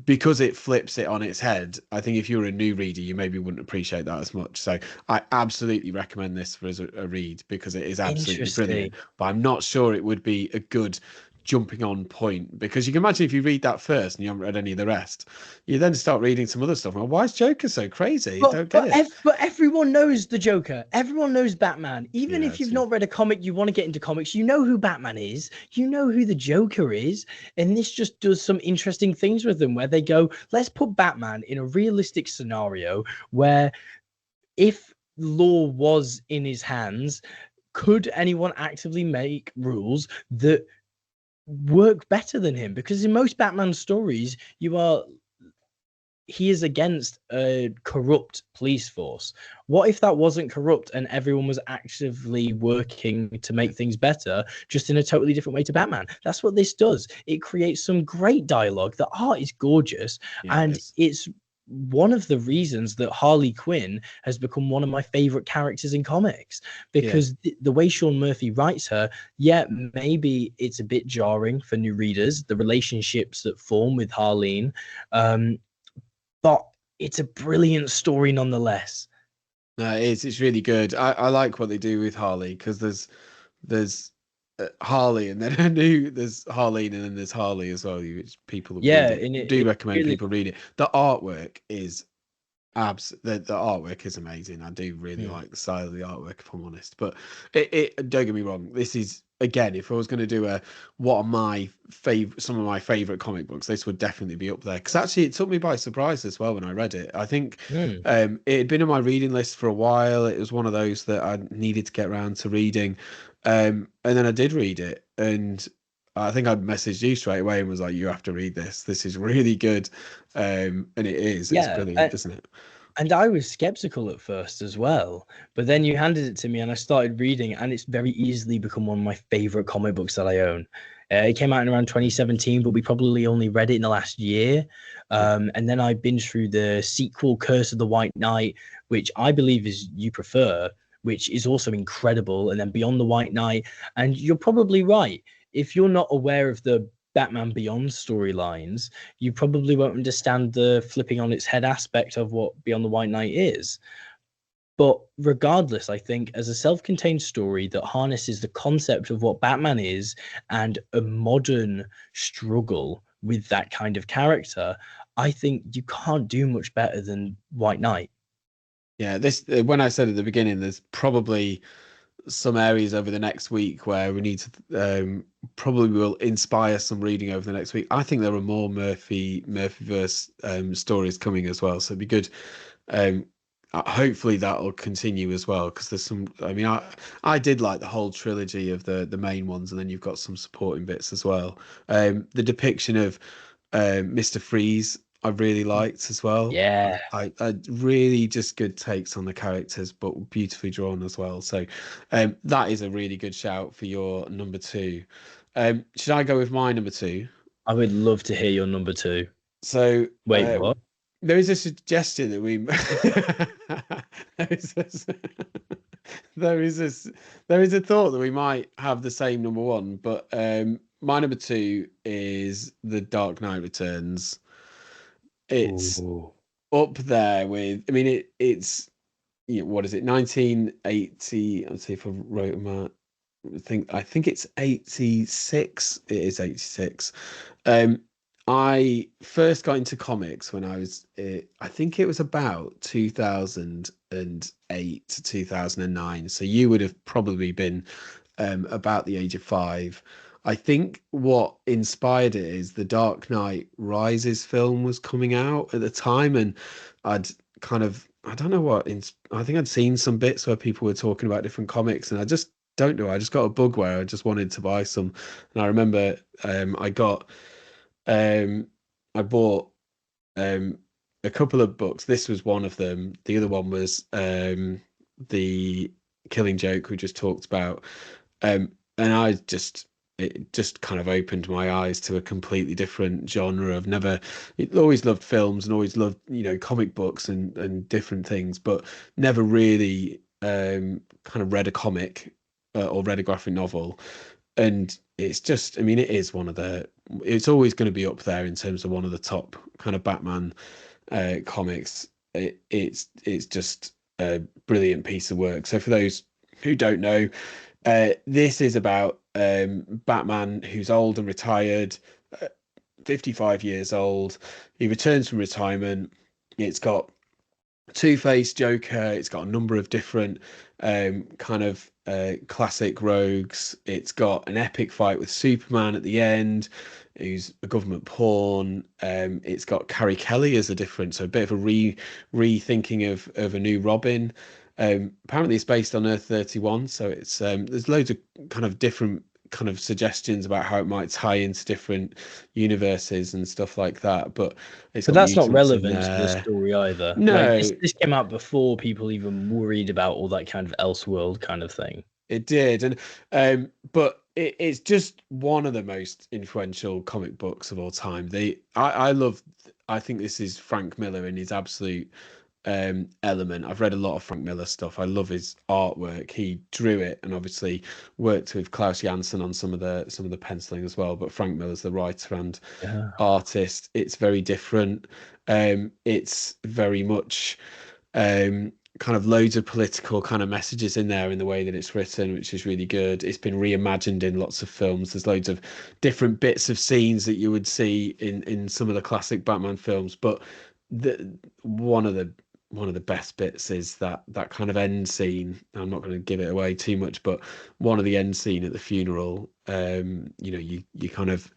because it flips it on its head. I think if you're a new reader, you maybe wouldn't appreciate that as much. So I absolutely recommend this for as a read, because it is absolutely Interesting. brilliant. But I'm not sure it would be a good jumping on point, because you can imagine if you read that first and you haven't read any of the rest, you then start reading some other stuff. Well, why is Joker so crazy? I don't get it. But everyone knows the Joker. Everyone knows Batman. Even Yeah, if you've true. not read a comic, you want to get into comics, you know who Batman is, you know who the Joker is, and this just does some interesting things with them where they go, let's put Batman in a realistic scenario where if law was in his hands, could anyone actively make rules that work better than him? Because in most Batman stories, he is against a corrupt police force. What if that wasn't corrupt and everyone was actively working to make things better, just in a totally different way to Batman? That's what this does. It creates some great dialogue. The art is gorgeous, Yeah, it and is. it's one of the reasons that Harley Quinn has become one of my favorite characters in comics, Yeah. because the way Sean Murphy writes her, yeah, maybe it's a bit jarring for new readers, the relationships that form with Harleen, but it's a brilliant story nonetheless. No, it is. It's really good. I like what they do with Harley, because there's Harley, and then I knew there's Harleen, and then there's Harley as well, which people Yeah, read it. and Do it recommend really. people read it. The artwork is the artwork is amazing. I do really Hmm. like the style of the artwork, if I'm honest. But don't get me wrong, this is, again, if I was going to do a what are my favorite, some of my favorite comic books, this would definitely be up there, because actually it took me by surprise as well when I read it. I think Hmm. it had been on my reading list for a while. It was one of those that I needed to get around to reading, and then I did read it, and I think I messaged you straight away and was like, "You have to read this. This is really good," and it is. It's Yeah, brilliant, isn't it? and I was skeptical at first as well, but then you handed it to me and I started reading, and it's very easily become one of my favorite comic books that I own. It came out in around 2017, but we probably only read it in the last year. Yeah. And then I binged through the sequel, Curse of the White Knight, which I believe is you prefer, which is also incredible. And then Beyond the White Knight. And you're probably right. If you're not aware of the Batman Beyond storylines, you probably won't understand the flipping on its head aspect of what Beyond the White Knight is. But regardless, I think as a self-contained story that harnesses the concept of what Batman is and a modern struggle with that kind of character, I think you can't do much better than White Knight. Yeah, this when I said at the beginning, there's probably some areas over the next week where we need to probably will inspire some reading over the next week. I think there are more Murphyverse stories coming as well, so it'd be good. Um, hopefully that'll continue as well, because there's some. I mean, I did like the whole trilogy of the main ones, and then you've got some supporting bits as well. The depiction of Mr. Freeze, I really liked as well. Yeah, I really just good takes on the characters, but beautifully drawn as well. So that is a really good shout for your number two. Should I go with my number two? I would love to hear your number two. So Wait, what? there is a suggestion that we there is a, there is a there is a thought that we might have the same number one, but my number two is The Dark Knight Returns. It's Ooh. up there with, I mean, it's, what is it, 1980? Let's see if I wrote them out. I think it's 86. It is 86. Um, I first got into comics when I was, I think it was about 2008 to 2009. So you would have probably been about the age of 5. I think what inspired it is the Dark Knight Rises film was coming out at the time, and I'd kind of, I don't know what, I think I'd seen some bits where people were talking about different comics, and I just don't know. I just got a bug where I just wanted to buy some, and I remember um, I bought um, a couple of books. This was one of them. The other one was the Killing Joke we just talked about. And it just kind of opened my eyes to a completely different genre. I've never, always loved films and always loved, comic books and different things, but never really kind of read a comic or read a graphic novel. And it's just, I mean, it is one of the, it's always going to be up there in terms of one of the top kind of Batman comics. It's just a brilliant piece of work. So for those who don't know, this is about Batman who's old and retired, uh, 55 years old. He returns from retirement. It's got Two-Face, Joker. It's got a number of different kind of classic rogues. It's got an epic fight with Superman at the end, who's a government pawn. It's got Carrie Kelly as a different, so a bit of a rethinking of a new Robin. Apparently, it's based on Earth 31, so it's there's loads of kind of different kind of suggestions about how it might tie into different universes and stuff like that. But it's But got that's not mutants in relevant to the there. story either. Like this, No, this came out before people even worried about all that kind of Elseworld kind of thing. it did, and but it's just one of the most influential comic books of all time. I love. I think this is Frank Miller in his absolute element. I've read a lot of Frank Miller stuff. I love his artwork. He drew it, and obviously worked with Klaus Janson on some of the penciling as well. But Frank Miller's the writer and Yeah. artist. It's very different. It's very much kind of loads of political kind of messages in there in the way that it's written, which is really good. It's been reimagined in lots of films. There's loads of different bits of scenes that you would see in some of the classic Batman films, but the one of the best bits is that kind of end scene. I'm not going to give it away too much, but one of the end scene at the funeral, you kind of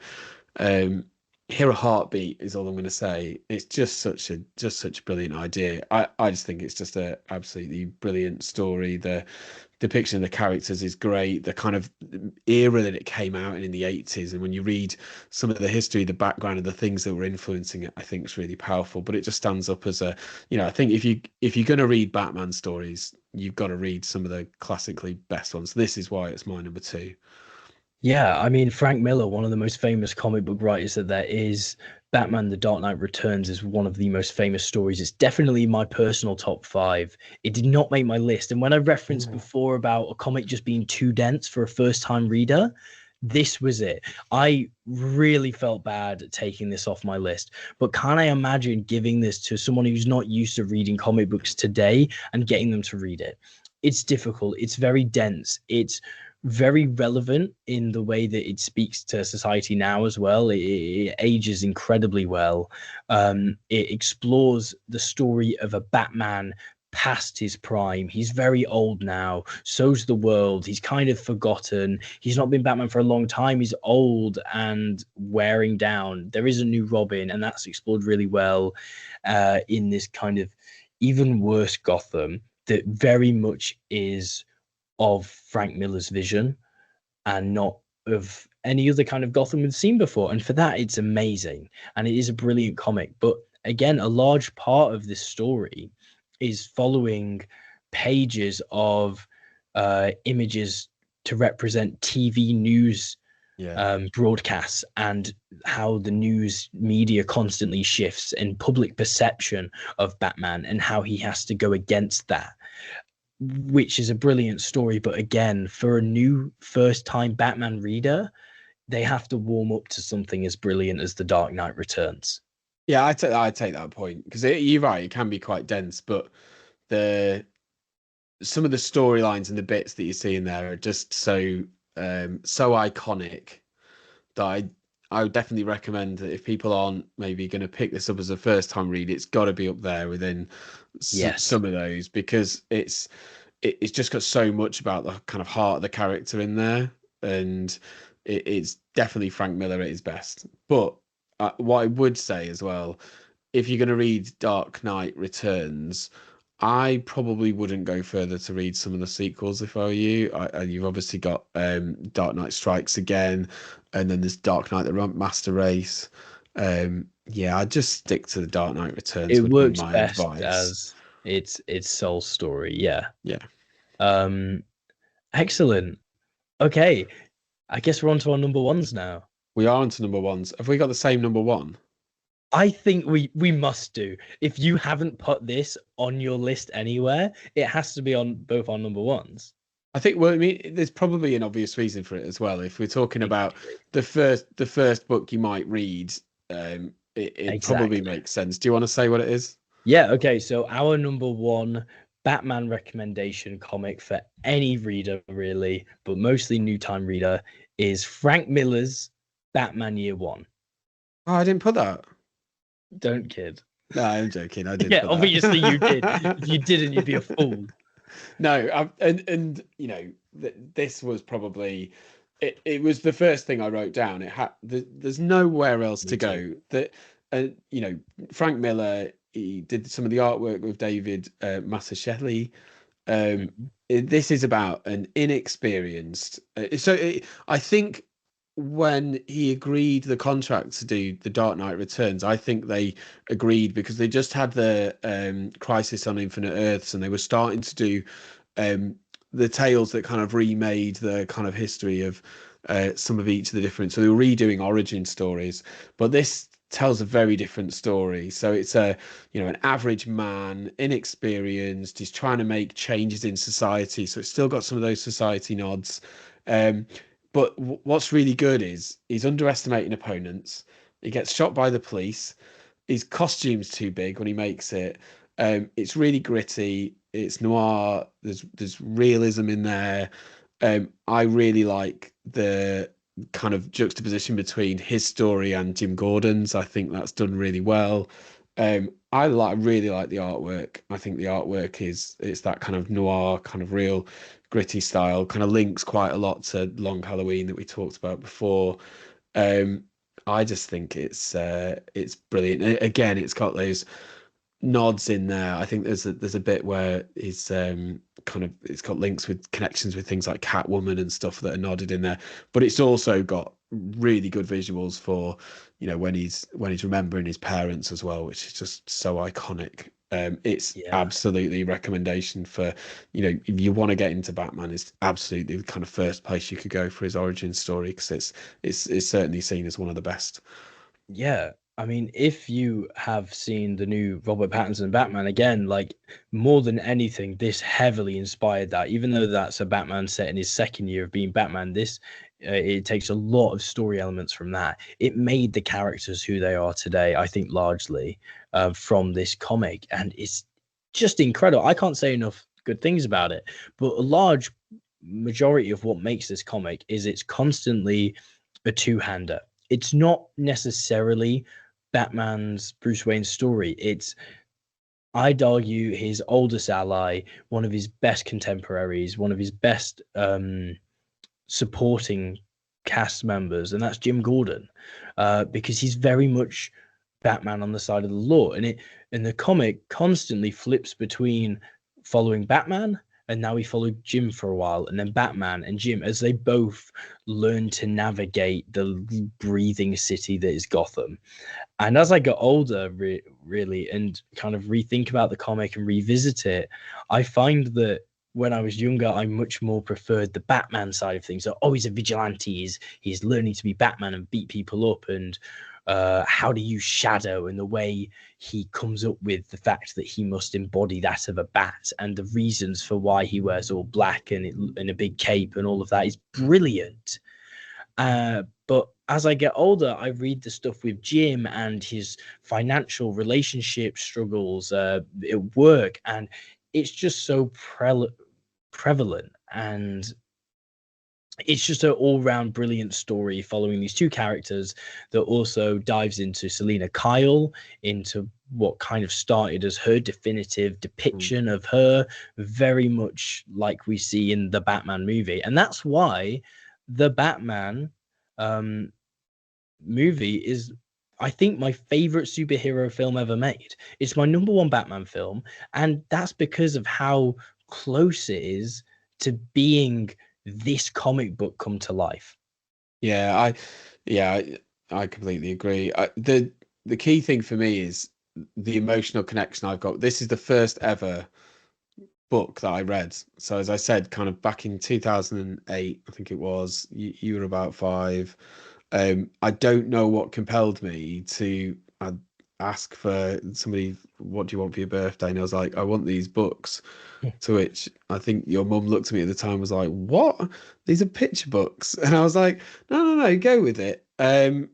um hear a heartbeat is all I'm going to say. It's just such a brilliant idea. I just think it's just a absolutely brilliant story. The depiction of the characters is great. The kind of era that it came out in the 80s, and when you read some of the history, the background of the things that were influencing it, I think is really powerful. But it just stands up as a, I think if you're going to read Batman stories, you've got to read some of the classically best ones. This is why it's my number two. Yeah, I mean Frank Miller, one of the most famous comic book writers that there is. Batman: The Dark Knight Returns is one of the most famous stories. It's definitely my personal top five. It did not make my list. And when I referenced Ooh. before about a comic just being too dense for a first-time reader, this was it. I really felt bad taking this off my list. But can I imagine giving this to someone who's not used to reading comic books today and getting them to read it? It's difficult. It's very dense. It's very relevant in the way that it speaks to society now as well. It ages incredibly well. It explores the story of a Batman past his prime. He's very old now. So's the world. He's kind of forgotten. He's not been Batman for a long time. He's old and wearing down. There is a new Robin, and that's explored really well in this kind of even worse Gotham that very much is of Frank Miller's vision and not of any other kind of Gotham we've seen before. And for that, it's amazing. And it is a brilliant comic. But again, a large part of this story is following pages of images to represent TV news Yeah. broadcasts and how the news media constantly shifts and public perception of Batman and how he has to go against that, which is a brilliant story. But again, for a new first time Batman reader, they have to warm up to something as brilliant as The Dark Knight Returns. Yeah, I take that point because you're right. It can be quite dense, but the some of the storylines and the bits that you see in there are just so iconic that I would definitely recommend that if people aren't maybe going to pick this up as a first time read, it's got to be up there within Yes, some of those, because it's just got so much about the kind of heart of the character in there, and it's definitely Frank Miller at his best. But what I would say as well, if you're going to read Dark Knight Returns, I probably wouldn't go further to read some of the sequels if I were you. You've obviously got Dark Knight Strikes Again, and then there's Dark Knight: The Master Race. Yeah, I'd just stick to the Dark Knight Returns it would be works my best advice. as its sole story. Yeah. Yeah, Um, excellent. Okay, I guess we're on to our number ones now. we are onto number ones. Have we got the same number one? I think we must do. If you haven't put this on your list anywhere, it has to be on both our number ones. I think, well, I mean, there's probably an obvious reason for it as well. If we're talking about Exactly. the first book you might read, it probably Exactly. makes sense. Do you want to say what it is? Yeah, okay. So our number one Batman recommendation comic for any reader, really, but mostly new time reader, is Frank Miller's Batman Year One. Oh, I didn't put that. Don't kid. No, I'm joking. I did Yeah, put obviously you did. If you that. didn't, you'd be a fool. No, and you know, this was probably it was the first thing I wrote down. There's nowhere else Me to too. go. That you know, Frank Miller, he did some of the artwork with David Mazzucchelli. Mhm. This is about an inexperienced. I think when he agreed the contract to do the Dark Knight Returns, I think they agreed because they just had the Crisis on Infinite Earths, and they were starting to do um, the tales that kind of remade the kind of history of some of each of the different. So they were redoing origin stories, but this tells a very different story. So it's an average man, inexperienced. He's trying to make changes in society, so it's still got some of those society nods. Um, but what's really good is he's underestimating opponents. He gets shot by the police. His costume's too big when he makes it. It's really gritty. It's noir. There's realism in there. I really like the kind of juxtaposition between his story and Jim Gordon's. I think that's done really well. I really like the artwork. I think the artwork it's that kind of noir, kind of real gritty style. Kind of links quite a lot to Long Halloween that we talked about before. Um, I just think it's brilliant. Again, it's got those nods in there. I think there's a bit where he's kind of it's got links with connections with things like Catwoman and stuff that are nodded in there. But it's also got really good visuals for when he's remembering his parents as well, which is just so iconic. It's Yeah. absolutely recommendation for if you want to get into Batman, it's absolutely the kind of first place you could go for his origin story, because it's certainly seen as one of the best. Yeah, I mean, if you have seen the new Robert Pattinson Batman again, like more than anything, this heavily inspired that. Even though that's a Batman set in his second year of being Batman, this it takes a lot of story elements from that. It made the characters who they are today, I think, largely from this comic, and it's just incredible. I can't say enough good things about it, but a large majority of what makes this comic is it's constantly a two-hander. It's not necessarily Batman's Bruce Wayne story. It's, I'd argue, his oldest ally, one of his best contemporaries, one of his best supporting cast members, and that's Jim Gordon, because he's very much Batman on the side of the law, and the comic constantly flips between following Batman, and now we follow Jim for a while, and then Batman and Jim as they both learn to navigate the breathing city that is Gotham. And as I got older, really, and kind of rethink about the comic and revisit it, I find that when I was younger, I much more preferred the Batman side of things. So, oh, he's a vigilante. He's learning to be Batman and beat people up, and how to use shadow, and the way he comes up with the fact that he must embody that of a bat, and the reasons for why he wears all black and a big cape and all of that is brilliant. But as I get older, I read the stuff with Jim and his financial relationship struggles at work, and it's just so prevalent. And it's just an all-round brilliant story following these two characters that also dives into Selena Kyle, into what kind of started as her definitive Mm. depiction of her, very much like we see in the Batman movie. And that's why the Batman um, movie is, I think, my favorite superhero film ever made. It's my number one Batman film, and that's because of how close it is to being this comic book come to life. Yeah, yeah, I completely agree. The key thing for me is the emotional connection I've got. This is the first ever book that I read. So as I said, kind of back in 2008, I think it was, you were about five. I don't know what compelled me to ask for somebody, what do you want for your birthday? And I was like, I want these books. To which I think your mum looked at me at the time, was like, "What? These are picture books." And I was like, "No, no, no, go with it." And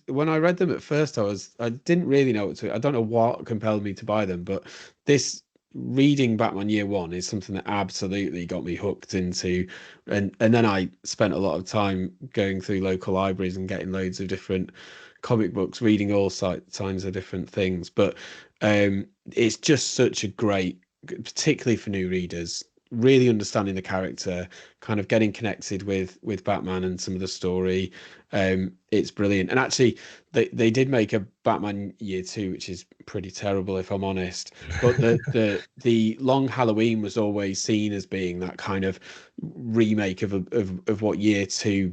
when I read them at first, I didn't really know what to. I don't know what compelled me to buy them, but this reading Batman Year One is something that absolutely got me hooked into, and then I spent a lot of time going through local libraries and getting loads of different comic books, reading all kinds of different things. But it's just such a great, particularly for new readers, really understanding the character, kind of getting connected with Batman and some of the story. It's brilliant. And actually, they did make a Batman Year Two, which is pretty terrible if I'm honest. But the Long Halloween was always seen as being that kind of remake of what Year Two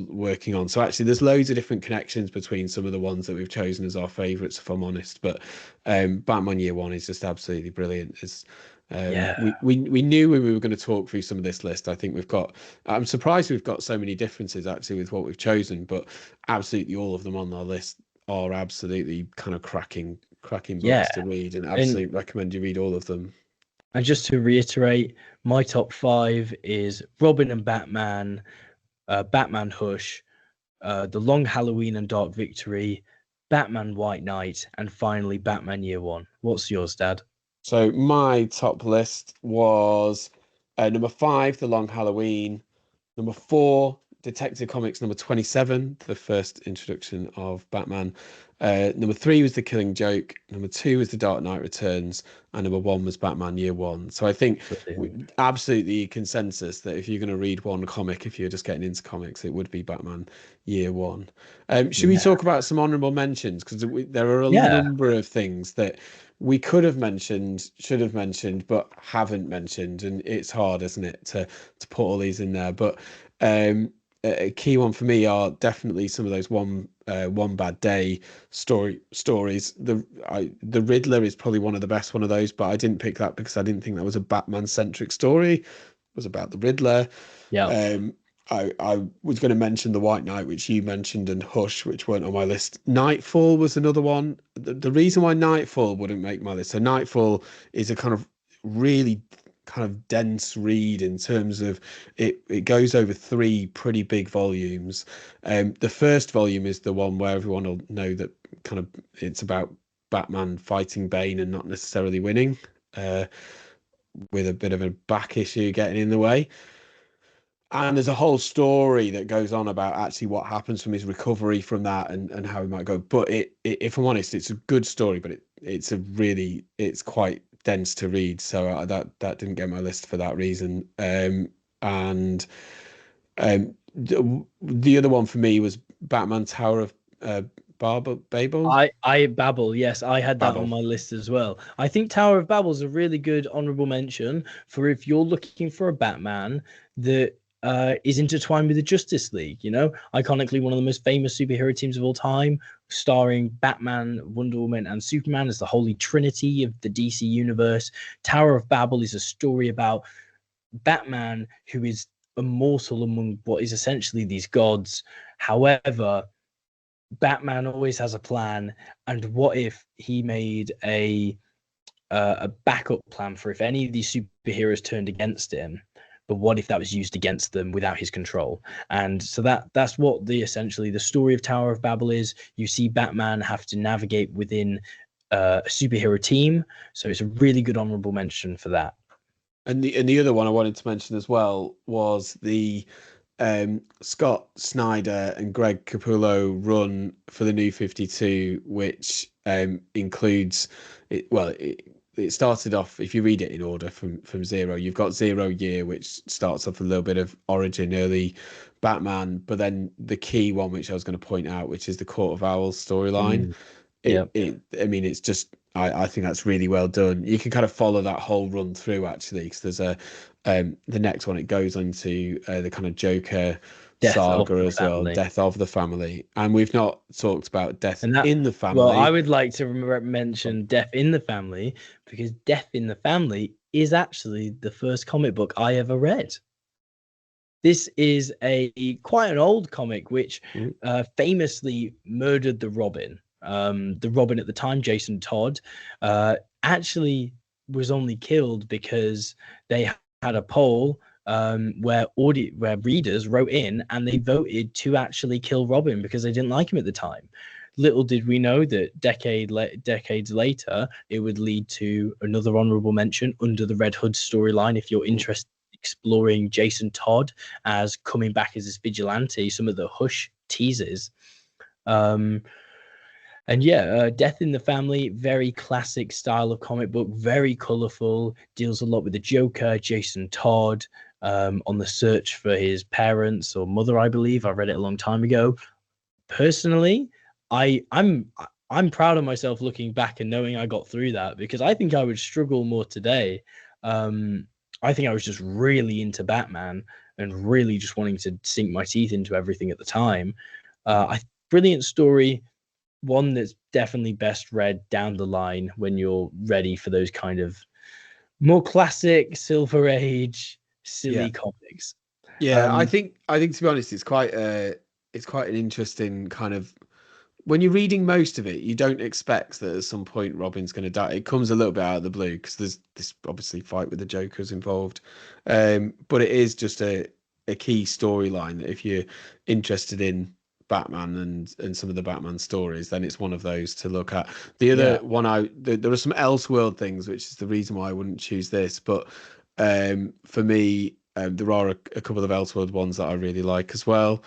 working on. So actually, there's loads of different connections between some of the ones that we've chosen as our favourites, if I'm honest. But Batman Year One is just absolutely brilliant. It's Yeah. we knew when we were going to talk through some of this list. I think we've got. I'm surprised we've got so many differences actually with what we've chosen, but absolutely all of them on our list are absolutely kind of cracking Yeah. books to read, and And absolutely recommend you read all of them. and just to reiterate, my top five is Robin and Batman, Batman Hush, The Long Halloween and Dark Victory, Batman White Knight, and finally Batman Year One. What's yours, Dad? So my top list was number five, The Long Halloween. Number four, Detective Comics number 27, the first introduction of Batman. Number three was The Killing Joke. Number two was The Dark Knight Returns. And number one was Batman Year One. So I think Brilliant. absolutely consensus that if you're going to read one comic, if you're just getting into comics, it would be Batman Year One. Should we Yeah. talk about some honorable mentions? Because there are a Yeah. number of things that we could have mentioned, should have mentioned, but haven't mentioned. And it's hard, isn't it, to put all these in there. But a key one for me are definitely some of those one bad day stories. The Riddler is probably one of the best one of those, but I didn't pick that because I didn't think that was a Batman centric story. It was about the Riddler. Yeah. Um, I was going to mention the White Knight, which you mentioned, and Hush, which weren't on my list. Nightfall was another one. The reason why Nightfall wouldn't make my list, so Nightfall is a kind of really kind of dense read in terms of it goes over three pretty big volumes. The first volume is the one where everyone will know that kind of it's about Batman fighting Bane and not necessarily winning, uh, with a bit of a back issue getting in the way. And there's a whole story that goes on about actually what happens from his recovery from that, and how he might go. But if I'm honest, it's a good story, but it's quite dense to read. So that didn't get my list for that reason. And the other one for me was Batman Tower of Babel. I Babel, yes, I had that on Babel. my list as well. I think Tower of Babel is a really good honorable mention for if you're looking for a Batman that is intertwined with the Justice League. You know, iconically one of the most famous superhero teams of all time, starring Batman, Wonder Woman, and Superman as the holy trinity of the DC universe. Tower of Babel is a story about Batman who is immortal among what is essentially these gods. However, Batman always has a plan, and what if he made a backup plan for if any of these superheroes turned against him? But what if that was used against them without his control? And so that's what the essentially the story of Tower of Babel is. You see Batman have to navigate within a superhero team, so it's a really good honorable mention for that. And the other one I wanted to mention as well was the Scott Snyder and Greg Capullo run for the New 52, which includes it. Well, it started off, if you read it in order from zero, you've got 0 Year, which starts off with a little bit of origin, early Batman, but then the key one, which I was going to point out, which is the Court of Owls storyline. Mm, yeah. I mean, it's just, I think that's really well done. You can kind of follow that whole run through, actually, because there's the next one, it goes into the kind of Joker Death of saga the as well, family. Death of the Family, and we've not talked about Death And that, in the well, I Family. would like to mention Death in the Family, because Death in the Family is actually the first comic book I ever read. This is a quite an old comic which famously murdered the Robin. The Robin at the time, Jason Todd, actually was only killed because they had a poll where readers wrote in and they voted to actually kill Robin because they didn't like him at the time. Little did we know that decades later, it would lead to another honorable mention under the Red Hood storyline. If you're interested in exploring Jason Todd as coming back as this vigilante, some of the Hush teasers. And yeah, Death in the Family, very classic style of comic book, very colorful, deals a lot with the Joker, Jason Todd, on the search for his parents or mother, I believe. I read it a long time ago. Personally, I'm proud of myself looking back and knowing I got through that, because I think I would struggle more today. I think I was just really into Batman and really just wanting to sink my teeth into everything at the time. Brilliant story, one that's definitely best read down the line when you're ready for those kind of more classic Silver Age Yeah. silly comics. Yeah, I think to be honest, it's quite an interesting kind of, when you're reading most of it, you don't expect that at some point Robin's going to die. It comes a little bit out of the blue because there's this obviously fight with the Jokers involved, but it is just a key storyline that if you're interested in Batman and some of the Batman stories, then it's one of those to look at. The other Yeah. one, there are some Elseworld things, which is the reason why I wouldn't choose this, but for me, there are a couple of Elseworld ones that I really like as well.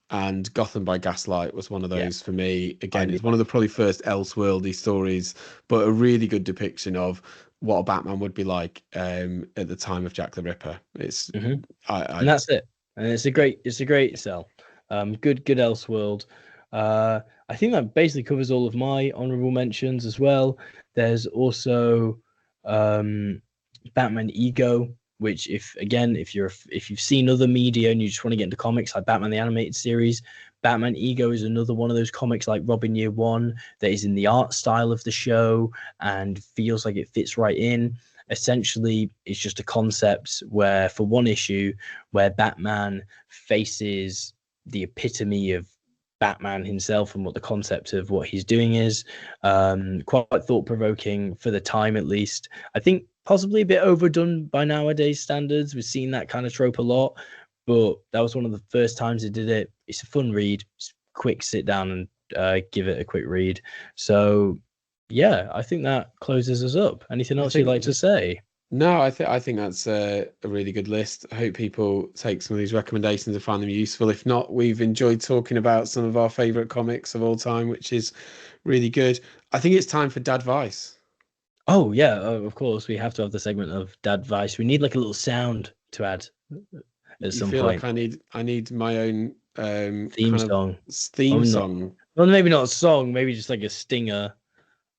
And Gotham by Gaslight was one of Yeah, those for me. Again, highly it's one of the probably first Elseworldy stories, but a really good depiction of what a Batman would be like at the time of Jack the Ripper. It's hmm I and that's it. And it's a great sell. Good Elseworld. I think that basically covers all of my honorable mentions as well. There's also um, Batman Ego, which if you've seen other media and you just want to get into comics like Batman the Animated Series, Batman Ego is another one of those comics like Robin Year One that is in the art style of the show and feels like it fits right in. Essentially, it's just a concept where, for one issue, where Batman faces the epitome of Batman himself and what the concept of what he's doing is. Quite thought provoking for the time, at least. I think possibly a bit overdone by nowadays standards. We've seen that kind of trope a lot, but that was one of the first times it did it. It's a fun read. It's quick sit down and give it a quick read. So yeah, I think that closes us up. Anything I else you'd like think to say? no, I think that's a really good list. I hope people take some of these recommendations and find them useful. If not, we've enjoyed talking about some of our favorite comics of all time, which is really good. I think it's time for Dad Vice. Oh yeah, of course we have to have the segment of Dad Advice. We need like a little sound to add at You some feel like point. I need my own Theme kind of song. Oh theme no, song. well maybe not a song. Maybe just like a stinger.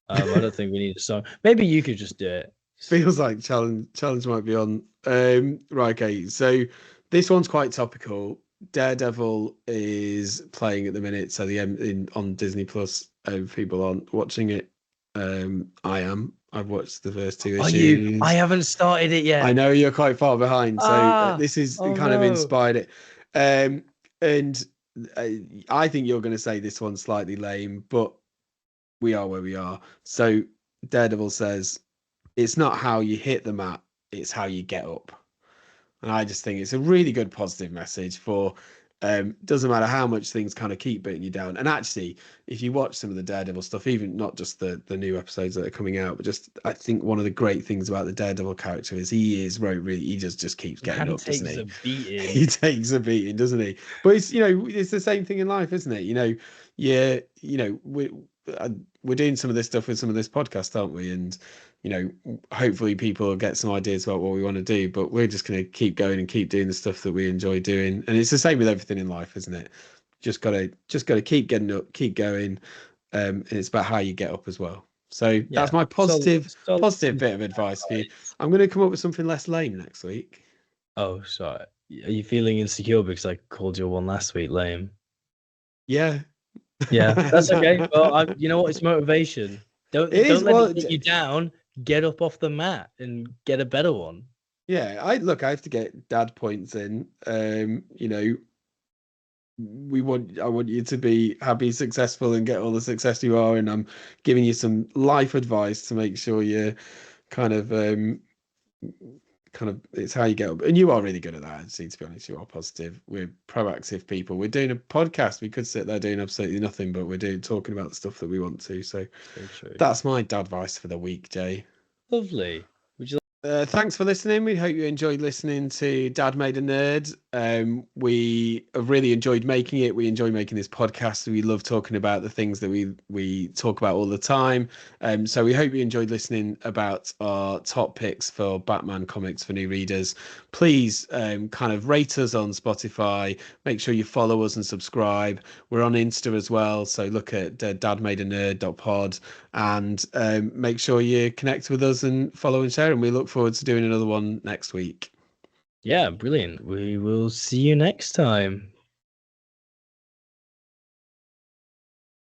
I don't think we need a song. Maybe you could just do it. Feels like challenge might be on. Right, okay. So this one's quite topical. Daredevil is playing at the minute, so on Disney Plus. People aren't watching it. I am. I've watched the first two Are you? I issues. haven't started it I yet. know you're quite far behind, so Ah, this is oh kind of no. inspired it. And uh, I think you're going to say this one's slightly lame, but we are where we are. So Daredevil says, it's not how you hit the mat, it's how you get up. And I just think it's a really good positive message for Doesn't matter how much things kind of keep beating you down. And actually, if you watch some of the Daredevil stuff, even not just the new episodes that are coming out, but just I think one of the great things about the Daredevil character is he just keeps getting Man up, doesn't takes he? a beating. He takes a beating, doesn't he? But it's it's the same thing in life, isn't it? Yeah, we're doing some of this stuff with some of this podcast, aren't we? And hopefully people will get some ideas about what we want to do, but we're just going to keep going and keep doing the stuff that we enjoy doing. And it's the same with everything in life, isn't it? Just gotta keep getting up, keep going. And it's about how you get up as well. So Yeah. that's my Solid positive bit of advice for you. I'm going to come up with something less lame next week. Oh, sorry. Are you feeling insecure because I called your one last week lame? Yeah. Yeah, that's okay. Well, you know what? It's motivation. It Don't is. let Well, it get you down. Get up off the mat and get a better one. yeah, I have to get dad points in. I want you to be happy, successful, and get all the success you are. And I'm giving you some life advice to make sure you're kind of it's how you get up. And you are really good at that, actually, to be honest. You are positive. We're proactive people. We're doing a podcast. We could sit there doing absolutely nothing, but we're talking about the stuff that we want to. So So true. that's my dad advice for the week, Jay. Lovely. Would you Thanks for listening. We hope you enjoyed listening to Dad.Made.A.Nerd. We have really enjoyed making it. We enjoy making this podcast. We love talking about the things that we talk about all the time. So we hope you enjoyed listening about our top picks for Batman comics for new readers. Please kind of rate us on Spotify. Make sure you follow us and subscribe. We're on Insta as well. So look at Dad.Made.A.Nerd.pod and make sure you connect with us and follow and share. And we look forward to doing another one next week. Yeah, brilliant. We will see you next time.